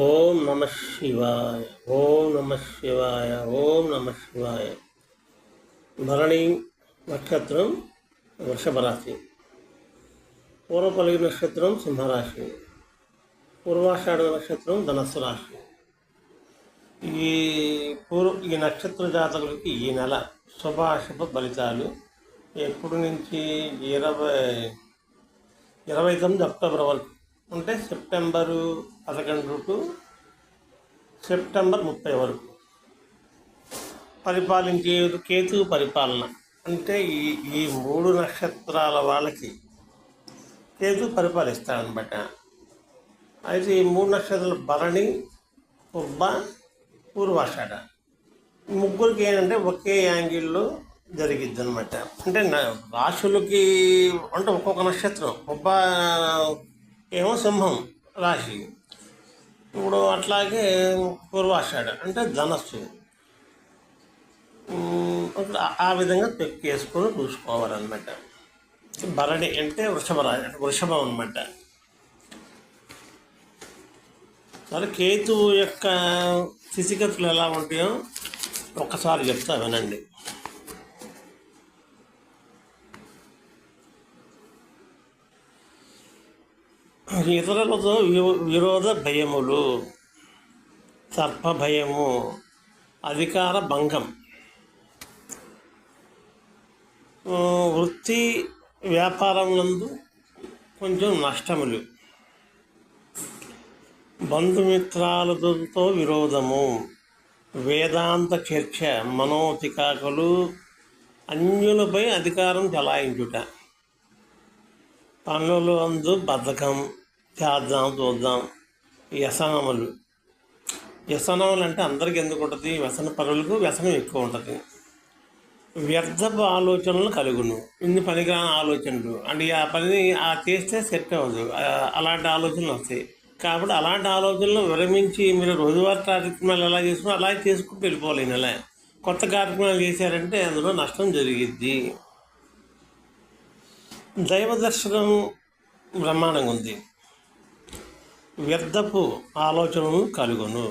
ఓం నమ శివాయ. ఓం నమ శివాయ. ఓం నమ శివాయ. భరణి నక్షత్రం వృషభ రాశి, పూర్వపల్లి నక్షత్రం సింహరాశి, పూర్వాషాఢ నక్షత్రం ధనస్సు రాశి. ఈ నక్షత్ర జాతకులకి ఈ నెల శుభాశుభ ఫలితాలు ఎప్పటి నుంచి 29 అక్టోబర్ వరకు, అంటే సెప్టెంబరు 11 టు సెప్టెంబర్ 30 వరకు పరిపాలించే కేతు పరిపాలన. అంటే ఈ మూడు నక్షత్రాల వాళ్ళకి కేతు పరిపాలిస్తాడనమాట. అయితే ఈ మూడు నక్షత్రాలు భరణి, పుబ్బ, పూర్వాషాఢ, ముగ్గురికి ఏంటంటే ఒకే యాంగిల్లో జరిగిద్ది అనమాట. అంటే రాశులకి అంటే ఒక్కొక్క నక్షత్రం. పుబ్బ ఏమో సింహం రాశి, ఇప్పుడు అట్లాగే పూర్వాషాఢ అంటే ధనస్సు. ఆ విధంగా వేసుకొని చూసుకోవాలన్నమాట. భరణి అంటే వృషభం అనమాట. సరే, కేతువు యొక్క స్థితిగతులు ఎలా ఉంటాయో ఒక్కసారి చెప్తా వినండి. ఇతరులతో విరోధ భయములు, సర్ప భయము, అధికార భంగం, వృత్తి వ్యాపారం నందు కొంచెం నష్టములు, బంధుమిత్రాలతో విరోధము, వేదాంత చర్చ, మనోతికాకులు, అన్యులపై అధికారం చలాయించుట, పనులు అందు బద్ధకం, చేద్దాం చూద్దాం, వ్యసనములు. వ్యసనములు అంటే అందరికీ ఎందుకు ఉంటుంది? వ్యసన పరులకు వ్యసనం ఎక్కువ ఉంటుంది. వ్యర్థపు ఆలోచనలు కలుగును, ఇన్ని పనికిరాని ఆలోచనలు. అంటే ఆ పని చేస్తే సెట్ అవ్వదు, అలాంటి ఆలోచనలు వస్తాయి. కాబట్టి అలాంటి ఆలోచనలు విరమించి మీరు రోజువారీ కార్యక్రమాలు ఎలా చేసుకున్నా అలా చేసుకుంటూ వెళ్ళిపోవాలి. నెల కొత్త కార్యక్రమాలు చేశారంటే అందులో నష్టం జరిగిద్ది. దైవ దర్శనం బ్రహ్మాండంగా ఉంది. వ్యర్థపు ఆలోచనలు కలుగును.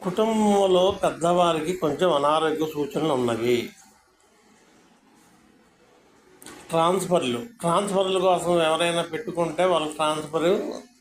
కుటుంబంలో పెద్దవారికి కొంచెం అనారోగ్య సూచనలు ఉన్నవి. ట్రాన్స్ఫర్ల కోసం ఎవరైనా పెట్టుకుంటే వాళ్ళ ట్రాన్స్ఫర్